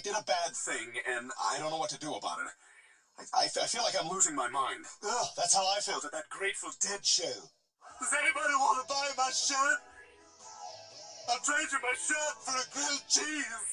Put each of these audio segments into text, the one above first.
did a bad thing, and I don't know what to do about it. I feel like I'm losing my mind. Oh, that's how I felt at that Grateful Dead show. Does anybody want to buy my shirt? I'll trade you my shirt for a grilled cheese.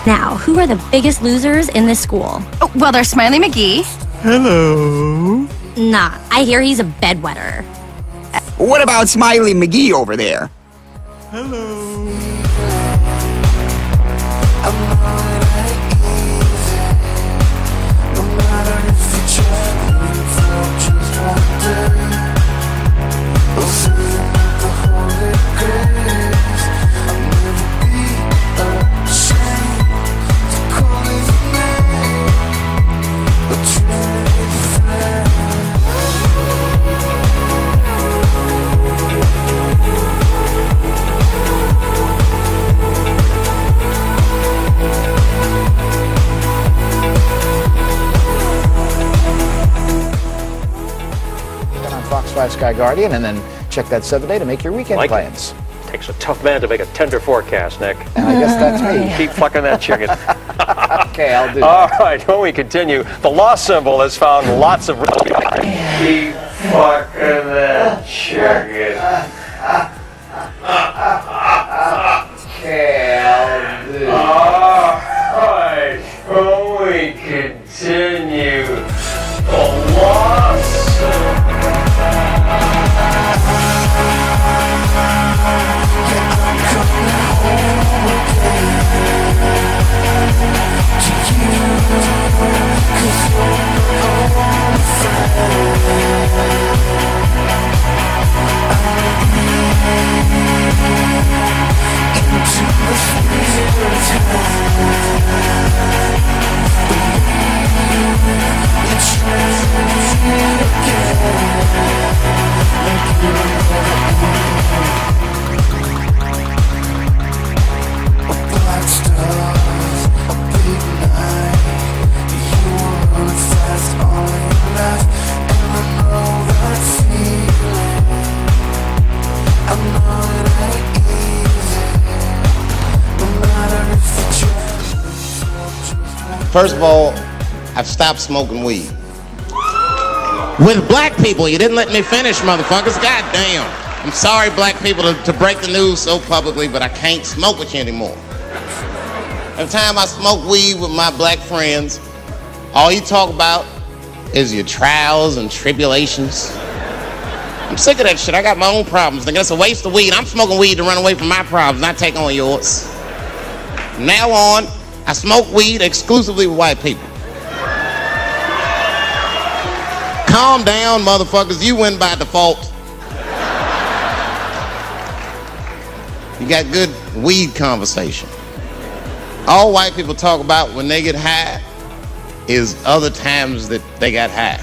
Now, who are the biggest losers in this school? Oh, well, there's Smiley McGee. Hello. Nah, I hear he's a bedwetter. What about Smiley McGee over there? Hello. Fox 5 Sky Guardian, and then check that 7-day to make your weekend plans. Takes a tough man to make a tender forecast, Nick. I guess that's me. Keep fucking that chicken. Okay, I'll do that. All right, when we continue, the lost symbol has found lots of... Keep fucking that chicken. Okay, I'll do that. All right, when we continue, the lost symbol... First of all, I've stopped smoking weed. With black people, you didn't let me finish, motherfuckers. God damn. I'm sorry, black people, to break the news so publicly, but I can't smoke with you anymore. Every time I smoke weed with my black friends, all you talk about is your trials and tribulations. I'm sick of that shit. I got my own problems. Nigga, it's a waste of weed. I'm smoking weed to run away from my problems, not take on yours. From now on, I smoke weed exclusively with white people. Calm down, motherfuckers. You win by default. You got good weed conversation. All white people talk about when they get high is other times that they got high.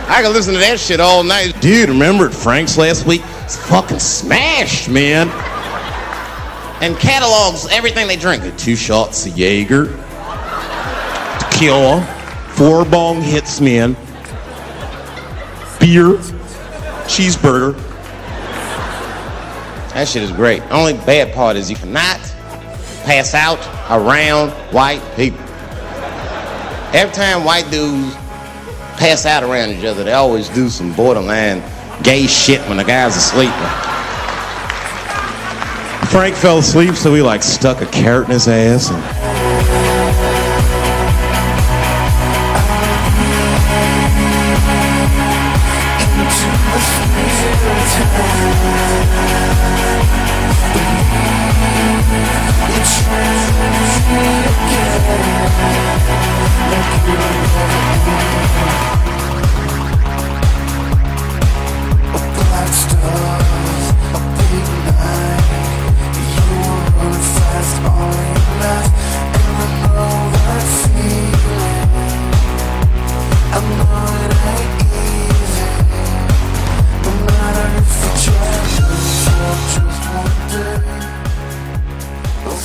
I can listen to that shit all night. Dude, remember at Frank's last week? It's fucking smashed, man. And catalogs everything they drink. 2 shots of Jaeger, tequila, 4 bong hits, man, beer, cheeseburger, That shit is great. Only bad part is you cannot pass out around white people. Every time white dudes pass out around each other, they always do some borderline gay shit when the guy's asleep. Frank fell asleep, so we like stuck a carrot in his ass.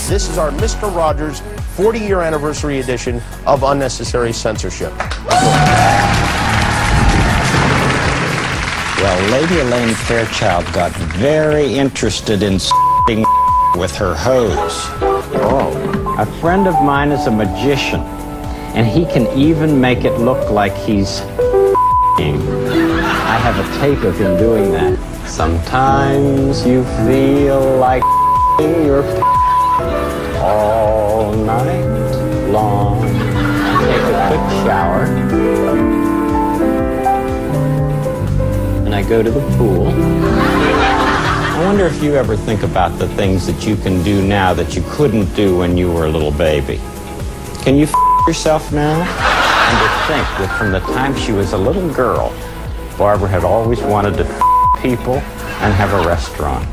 This is our Mr. Rogers 40-year anniversary edition of Unnecessary Censorship. Well, Lady Elaine Fairchild got very interested in with her hose. Oh. A friend of mine is a magician, and he can even make it look like he's I have a tape of him doing that. Sometimes you feel like you're all night long. Take a quick shower. And I go to the pool. I wonder if you ever think about the things that you can do now that you couldn't do when you were a little baby. Can you yourself now? And to think that from the time she was a little girl, Barbara had always wanted to people and have a restaurant.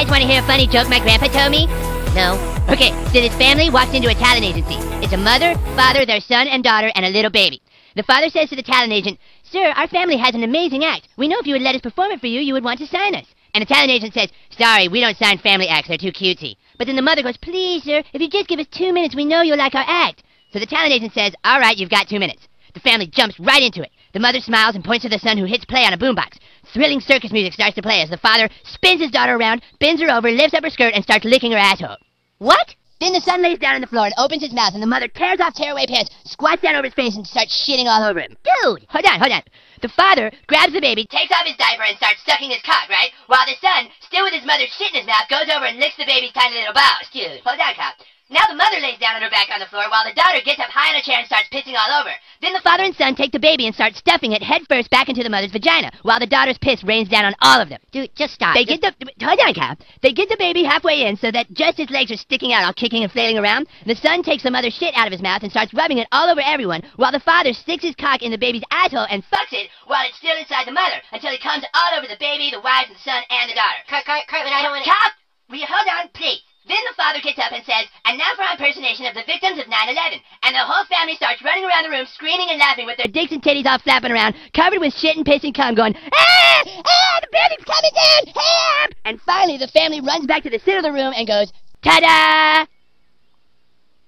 Want to hear a funny joke my grandpa told me? No? Okay, so this family walks into a talent agency. It's a mother, father, their son and daughter, and a little baby. The father says to the talent agent, "Sir, our family has an amazing act. We know if you would let us perform it for you, you would want to sign us." And the talent agent says, "Sorry, we don't sign family acts. They're too cutesy." But then the mother goes, "Please, sir, if you just give us 2 minutes, we know you'll like our act." So the talent agent says, "All right, you've got 2 minutes." The family jumps right into it. The mother smiles and points to the son who hits play on a boombox. Thrilling circus music starts to play as the father spins his daughter around, bends her over, lifts up her skirt, and starts licking her asshole. What? Then the son lays down on the floor and opens his mouth, and the mother tears off tearaway pants, squats down over his face, and starts shitting all over him. Dude! Hold on. The father grabs the baby, takes off his diaper, and starts sucking his cock, right? While the son, still with his mother's shit in his mouth, goes over and licks the baby's tiny little balls. Dude, hold on, cop. Now the mother lays down on her back on the floor while the daughter gets up high on a chair and starts pissing all over. Then the father and son take the baby and start stuffing it head first back into the mother's vagina, while the daughter's piss rains down on all of them. Dude, just stop. Hold on, Cap. They get the baby halfway in so that just his legs are sticking out, all kicking and flailing around. The son takes the mother's shit out of his mouth and starts rubbing it all over everyone, while the father sticks his cock in the baby's asshole and fucks it while it's still inside the mother, until it comes all over the baby, the wife, the son, and the daughter. Cartman, I don't want to... Cop! Will you hold on, please? Then the father gets up and says, "And now for our impersonation of the victims of 9/11. And the whole family starts running around the room, screaming and laughing with their dicks and titties all flapping around, covered with shit and piss and cum, going, "Ah! Ah! The building's coming down! Help! And finally, the family runs back to the center of the room and goes, ta-da!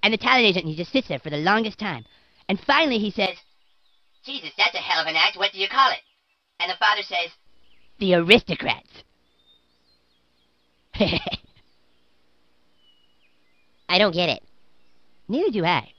And the talent agent, he just sits there for the longest time. And finally he says, Jesus, that's a hell of an act. What do you call it? And the father says, The Aristocrats. I don't get it. Neither do I.